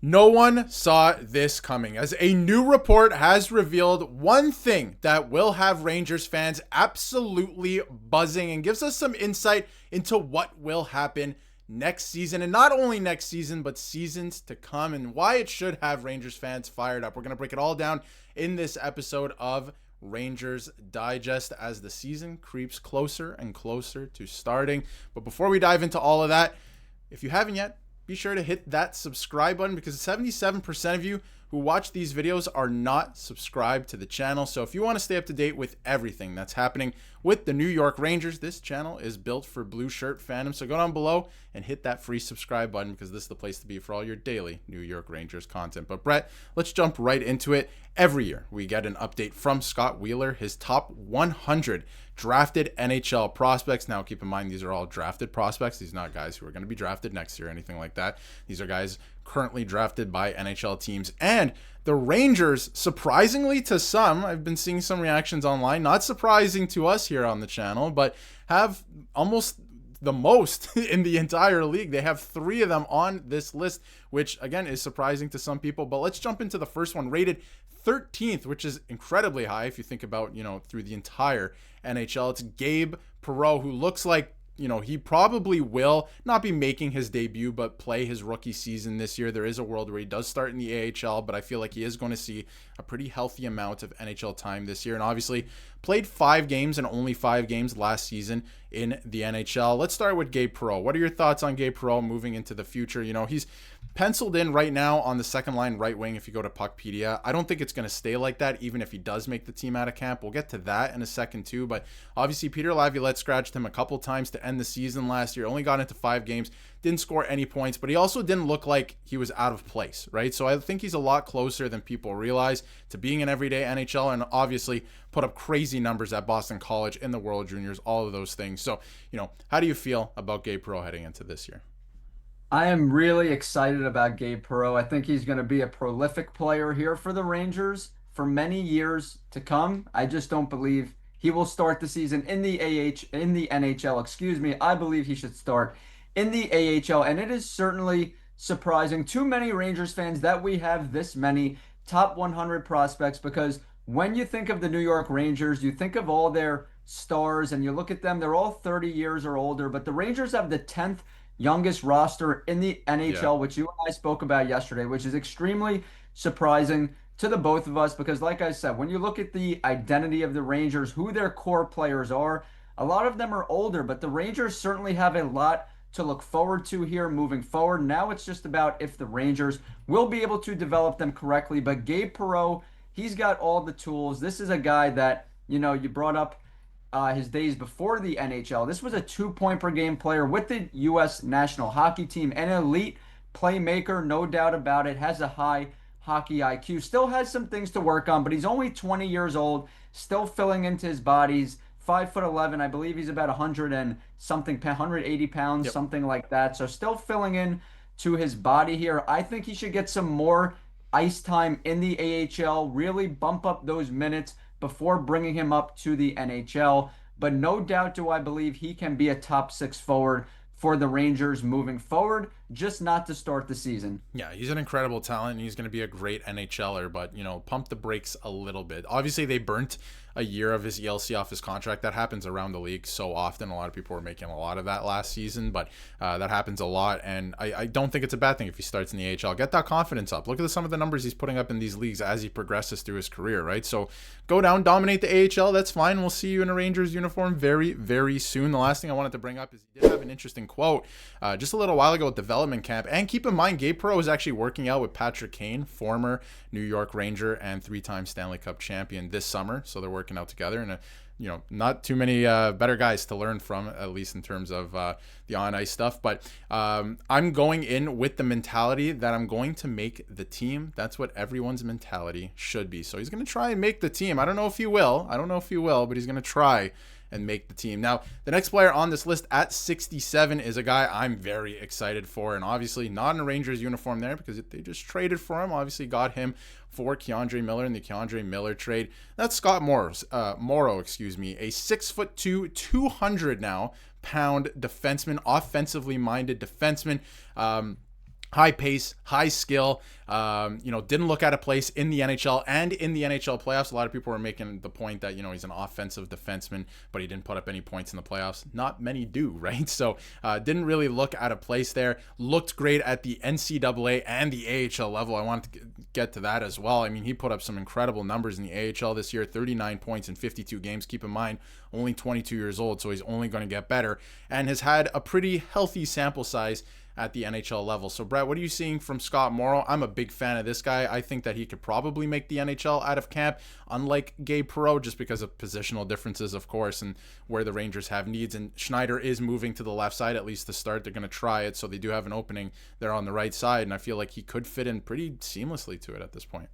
No one saw this coming, as a new report has revealed one thing that will have Rangers fans absolutely buzzing and gives us some insight into what will happen next season, and not only next season, but seasons to come, and why it should have Rangers fans fired up. We're going to break it all down in this episode of Rangers Digest as the season creeps closer and closer to starting. But before we dive into all of that, if you haven't yet, be sure to hit that subscribe button, because 77% of you who watch these videos are not subscribed to the channel. So if you want to stay up to date with everything that's happening with the New York Rangers, this channel is built for blue shirt fandom. So go down below and hit that free subscribe button, because this is the place to be for all your daily New York Rangers content. But Bret, let's jump right into it. Every year we get an update from Scott Wheeler, his top 100 drafted NHL prospects. Now keep in mind, these are all drafted prospects. These are not guys who are going to be drafted next year or anything like that. These are guys currently drafted by NHL teams. And the Rangers, surprisingly to some, I've been seeing some reactions online, not surprising to us here on the channel, but have almost the most in the entire league. They have 3 of them on this list, which again is surprising to some people. But let's jump into the first one, rated 13th, which is incredibly high if you think about, through the entire NHL. It's Gabe Perau, who looks like, he probably will not be making his debut, but play his rookie season this year. There is a world where he does start in the AHL, but I feel like he is going to see a pretty healthy amount of NHL time this year. And obviously played 5 games and only 5 games last season in the NHL. Let's start with Gabe Perau. What are your thoughts on Gabe Perau moving into the future? He's penciled in right now on the second line right wing if you go to Puckpedia. I don't think it's going to stay like that, even if he does make the team out of camp. We'll get to that in a second too, but obviously Peter Laviolette scratched him a couple times to end the season last year. Only got into 5 games, didn't score any points, but he also didn't look like he was out of place, right? So I think he's a lot closer than people realize to being an everyday NHL, and obviously put up crazy numbers at Boston College in the World Juniors, all of those things. So, how do you feel about Gabe Perau heading into this year? I am really excited about Gabe Perau. I think he's going to be a prolific player here for the Rangers for many years to come. I just don't believe he will start the season in the NHL, excuse me. I believe he should start in the AHL, and it is certainly surprising to many Rangers fans that we have this many top 100 prospects, because when you think of the New York Rangers, you think of all their stars and you look at them, they're all 30 years or older, but the Rangers have the 10th youngest roster in the NHL, which you and I spoke about yesterday, which is extremely surprising to the both of us, because like I said, when you look at the identity of the Rangers, who their core players are, a lot of them are older, but the Rangers certainly have a lot to look forward to here moving forward. Now it's just about if the Rangers will be able to develop them correctly. But Gabe Perau, he's got all the tools. This is a guy that, you brought up his days before the NHL. This was a 2-point per game player with the U.S. national hockey team, an elite playmaker, no doubt about it, has a high hockey IQ, still has some things to work on, but he's only 20 years old, still filling into his bodies. 5'11", I believe he's about 100 and something, 180 pounds, something like that. So still filling in to his body here. I think he should get some more ice time in the AHL, really bump up those minutes before bringing him up to the NHL. But no doubt do I believe he can be a top 6 forward for the Rangers moving forward, just not to start the season. Yeah, he's an incredible talent, and he's going to be a great NHLer, but, pump the brakes a little bit. Obviously, they burnt a year of his ELC off his contract. That happens around the league so often. A lot of people were making a lot of that last season, but that happens a lot, and I don't think it's a bad thing if he starts in the AHL. Get that confidence up. Look at some of the numbers he's putting up in these leagues as he progresses through his career, right? So go down, dominate the AHL. That's fine. We'll see you in a Rangers uniform very, very soon. The last thing I wanted to bring up is he did have an interesting quote just a little while ago at development camp. And keep in mind, Gabe Perau is actually working out with Patrick Kane, former New York Ranger and 3-time Stanley Cup champion, this summer. So they're working out together, and not too many better guys to learn from, at least in terms of the on-ice stuff. But I'm going in with the mentality that I'm going to make the team. That's what everyone's mentality should be. So he's going to try and make the team. I don't know if he will, but he's going to try and make the team. Now, the next player on this list at 67 is a guy I'm very excited for, and obviously not in a Rangers uniform there, because they just traded for him. Obviously got him for K'Andre Miller in the K'Andre Miller trade. That's Scott Morrow, a 6'2", 200 now pound defenseman, offensively minded defenseman. high pace, high skill. Didn't look out of place in the NHL and in the NHL playoffs. A lot of people were making the point that, he's an offensive defenseman, but he didn't put up any points in the playoffs. Not many do, right? So didn't really look out of place there. Looked great at the NCAA and the AHL level. I wanted to get to that as well. I mean, he put up some incredible numbers in the AHL this year, 39 points in 52 games. Keep in mind, only 22 years old, so he's only going to get better, and has had a pretty healthy sample size at the NHL level. So, Bret, what are you seeing from Scott Morrow? I'm a big fan of this guy. I think that he could probably make the NHL out of camp, unlike Gabe Perau, just because of positional differences, of course, and where the Rangers have needs. And Schneider is moving to the left side, at least to start. They're going to try it, so they do have an opening there on the right side, and I feel like he could fit in pretty seamlessly to it at this point.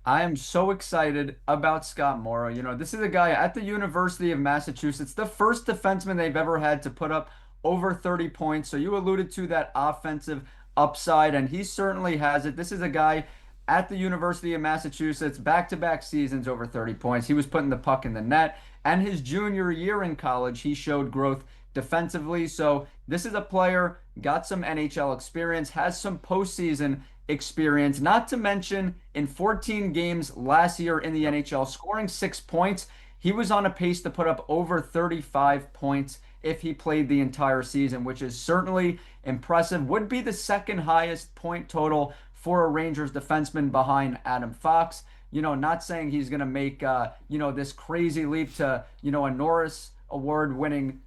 I am so excited about Scott Morrow. This is a guy at the University of Massachusetts, the first defenseman they've ever had to put up over 30 points. So you alluded to that offensive upside, and he certainly has it. This is a guy at the University of Massachusetts, back-to-back seasons over 30 points. He was putting the puck in the net, and his junior year in college, he showed growth defensively. So this is a player, got some NHL experience, has some postseason experience, not to mention in 14 games last year in the NHL, scoring 6 points. He was on a pace to put up over 35 points if he played the entire season, which is certainly impressive. Would be the second highest point total for a Rangers defenseman behind Adam Fox. Not saying he's going to make, this crazy leap to, a Norris Award winning,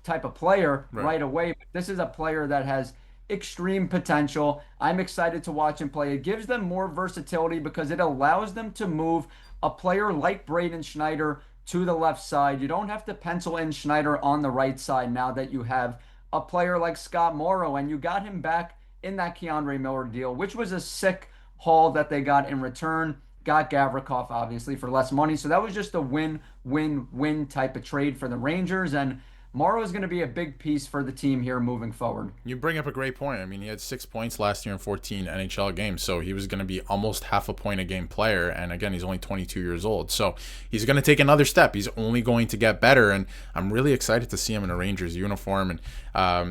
type of player right away. But this is a player that has extreme potential. I'm excited to watch him play. It gives them more versatility because it allows them to move a player like Braden Schneider to the left side. You don't have to pencil in Schneider on the right side now that you have a player like Scott Morrow, and you got him back in that Keandre Miller deal, which was a sick haul that they got in return. Got Gavrikov, obviously, for less money. So that was just a win-win-win type of trade for the Rangers, and Morrow is going to be a big piece for the team here moving forward. You bring up a great point. I mean, he had 6 points last year in 14 NHL games, so he was going to be almost half a point a game player. And again, he's only 22 years old, so he's going to take another step. He's only going to get better, and I'm really excited to see him in a Rangers uniform. And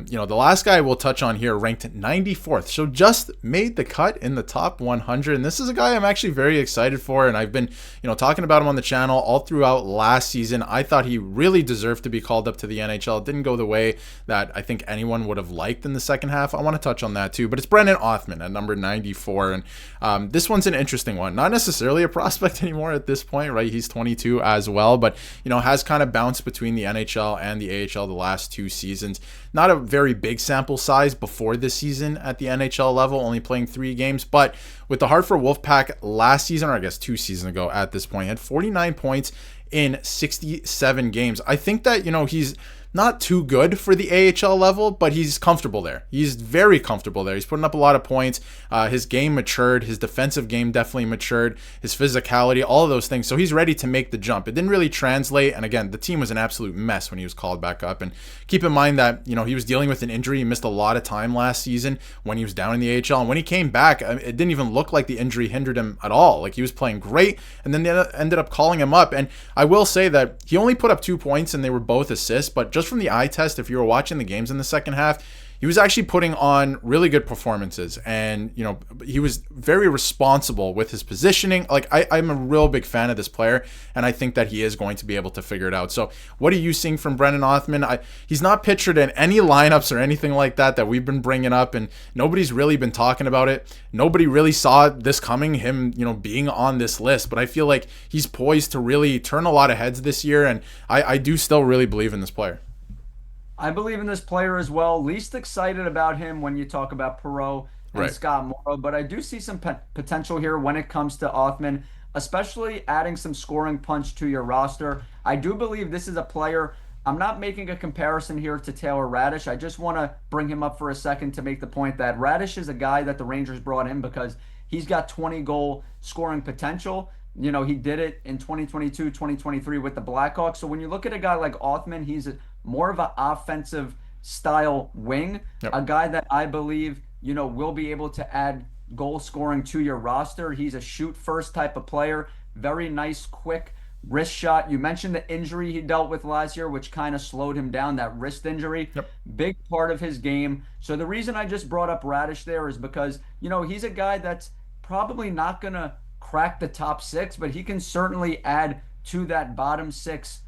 the last guy we'll touch on here ranked 94th, so just made the cut in the top 100. And this is a guy I'm actually very excited for, and I've been talking about him on the channel all throughout last season. I thought he really deserved to be called up to the NHL. It didn't go the way that I think anyone would have liked in the second half. I want to touch on that too, but it's Brennan OConnor at number 94, and this one's an interesting one. Not necessarily a prospect anymore at this point, right? He's 22 as well, but has kind of bounced between the NHL and the AHL the last 2 seasons. Not a very big sample size before this season at the NHL level, only playing 3 games, but with the Hartford Wolfpack last season, or I guess 2 seasons ago at this point, he had 49 points in 67 games. I think that, he's not too good for the AHL level, but he's comfortable there. He's very comfortable there. He's putting up a lot of points. His game matured. His defensive game definitely matured. His physicality, all of those things. So he's ready to make the jump. It didn't really translate. And again, the team was an absolute mess when he was called back up. And keep in mind that, he was dealing with an injury. He missed a lot of time last season when he was down in the AHL. And when he came back, it didn't even look like the injury hindered him at all. Like, he was playing great. And then they ended up calling him up. And I will say that he only put up 2 points and they were both assists. But just from the eye test, if you were watching the games in the second half, he was actually putting on really good performances, and he was very responsible with his positioning. Like, I'm a real big fan of this player, and I think that he is going to be able to figure it out. So what are you seeing from Brennan OConnor? He's not pictured in any lineups or anything like that we've been bringing up, and nobody's really been talking about it. Nobody really saw this coming, him being on this list, but I feel like he's poised to really turn a lot of heads this year, and I do still really believe in this player. I believe in this player as well. Least excited about him when you talk about Perau and Scott Morrow, but I do see some potential here when it comes to OConnor, especially adding some scoring punch to your roster. I do believe this is a player. I'm not making a comparison here to Taylor Radish. I just want to bring him up for a second to make the point that Radish is a guy that the Rangers brought in because he's got 20-goal scoring potential. He did it in 2022, 2023 with the Blackhawks. So when you look at a guy like OConnor, he's more of an offensive style wing, a guy that I believe, will be able to add goal scoring to your roster. He's a shoot first type of player, very nice, quick wrist shot. You mentioned the injury he dealt with last year, which kind of slowed him down, that wrist injury. Yep. Big part of his game. So the reason I just brought up Radish there is because, he's a guy that's probably not going to crack the top six, but he can certainly add to that bottom six,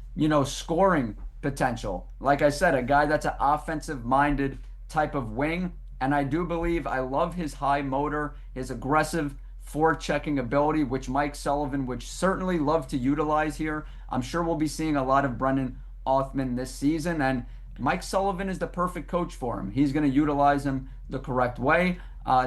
scoring potential. Like I said, a guy that's an offensive minded type of wing. And I do believe I love his high motor, his aggressive forechecking ability, which Mike Sullivan would certainly love to utilize here. I'm sure we'll be seeing a lot of Brennan Othmann this season, and Mike Sullivan is the perfect coach for him. He's going to utilize him the correct way.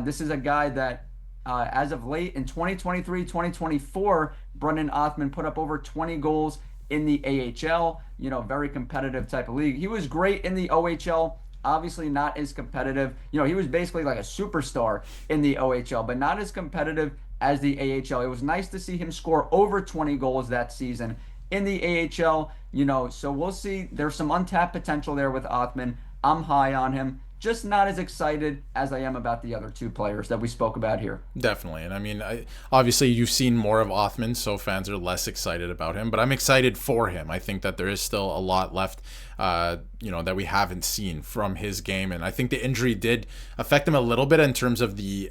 This is a guy that, as of late in 2023, 2024, Brennan Othmann put up over 20 goals in the AHL, very competitive type of league. He was great in the OHL. Obviously not as competitive. He was basically like a superstar in the OHL, but not as competitive as the AHL. It was nice to see him score over 20 goals that season in the AHL, so we'll see. There's some untapped potential there with Othmann. I'm high on him. Just not as excited as I am about the other two players that we spoke about here. Definitely. And I mean, obviously you've seen more of Othmann, so fans are less excited about him, but I'm excited for him. I think that there is still a lot left, that we haven't seen from his game. And I think the injury did affect him a little bit in terms of the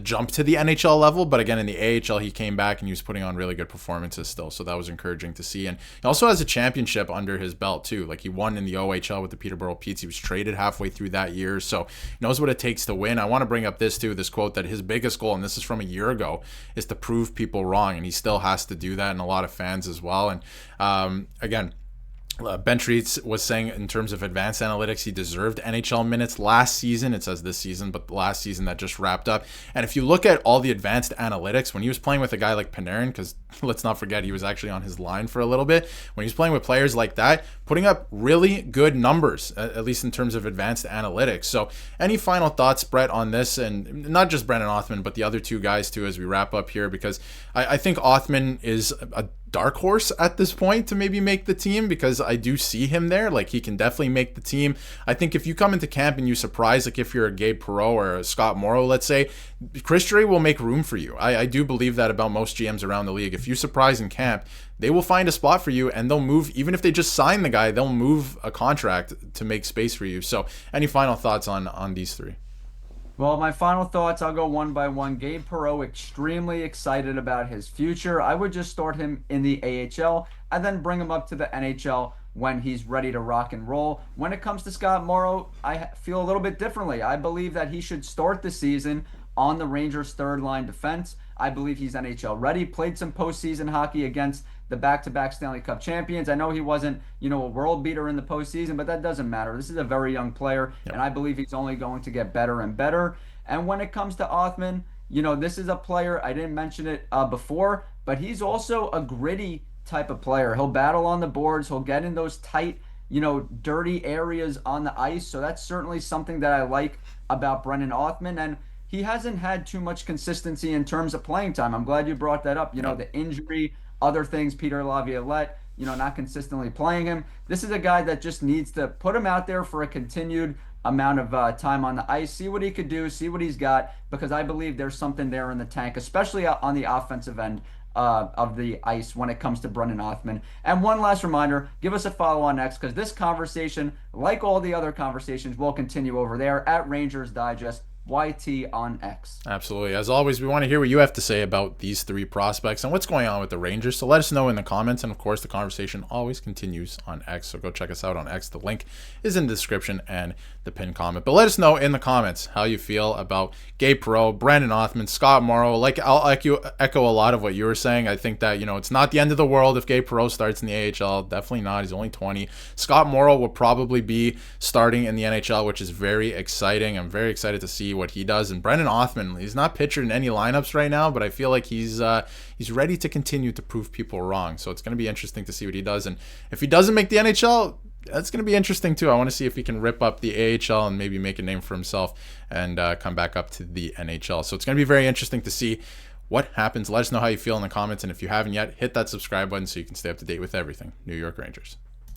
jump to the NHL level. But again, in the AHL, he came back and he was putting on really good performances still. So that was encouraging to see. And he also has a championship under his belt too. Like, he won in the OHL with the Peterborough Petes. He was traded halfway through that year. So he knows what it takes to win. I want to bring up this quote that his biggest goal, and this is from a year ago, is to prove people wrong. And he still has to do that, and a lot of fans as well. And again, Ben Treats was saying in terms of advanced analytics, he deserved NHL minutes last season. It says this season, but last season that just wrapped up. And if you look at all the advanced analytics, when he was playing with a guy like Panarin, because let's not forget he was actually on his line for a little bit, when he was playing with players like that, putting up really good numbers, at least in terms of advanced analytics. So any final thoughts, Bret, on this? And not just Brennan Othmann, but the other two guys too, as we wrap up here, because I think Othmann is a dark horse at this point to maybe make the team, because I do see him there. Like, he can definitely make the team. I think if you come into camp and you surprise, like if you're a Gabe Perau or a Scott Morrow, let's say, Chris Drury will make room for you. I do believe that about most GMs around the league. If you surprise in camp, they will find a spot for you, and they'll move. Even if they just sign the guy, they'll move a contract to make space for you. So any final thoughts on these three? Well, my final thoughts, I'll go one by one. Gabe Perau, extremely excited about his future. I would just start him in the AHL and then bring him up to the NHL when he's ready to rock and roll. When it comes to Scott Morrow, I feel a little bit differently. I believe that he should start the season on the Rangers' third line defense. I believe he's NHL ready. Played some postseason hockey against the back-to-back Stanley Cup champions. I know he wasn't, a world beater in the postseason, but that doesn't matter. This is a very young player, and I believe he's only going to get better and better. And when it comes to Othmann, this is a player, I didn't mention it before, but he's also a gritty type of player. He'll battle on the boards. He'll get in those tight, dirty areas on the ice. So that's certainly something that I like about Brennan Othmann. And he hasn't had too much consistency in terms of playing time. I'm glad you brought that up. The injury, other things, Peter Laviolette, not consistently playing him. This is a guy that just needs to put him out there for a continued amount of time on the ice, see what he could do, see what he's got, because I believe there's something there in the tank, especially on the offensive end of the ice when it comes to Brennan Othmann. And one last reminder, give us a follow on X, because this conversation, like all the other conversations, will continue over there at Rangers Digest YT on X. Absolutely. As always, we want to hear what you have to say about these three prospects and what's going on with the Rangers. So let us know in the comments. And of course, the conversation always continues on X. So go check us out on X. The link is in the description and the pinned comment. But let us know in the comments how you feel about Gabe Perau, Brennan Othmann, Scott Morrow. Like, I'll echo a lot of what you were saying. I think that, it's not the end of the world if Gabe Perau starts in the AHL. Definitely not. He's only 20. Scott Morrow will probably be starting in the NHL, which is very exciting. I'm very excited to see what he does. And Brennan Othmann, he's not pictured in any lineups right now, but I feel like he's ready to continue to prove people wrong. So it's going to be interesting to see what he does. And if he doesn't make the NHL, that's going to be interesting too. I want to see if he can rip up the AHL and maybe make a name for himself and come back up to the NHL. So it's going to be very interesting to see what happens. Let us know how you feel in the comments. And if you haven't yet, hit that subscribe button so you can stay up to date with everything New York Rangers.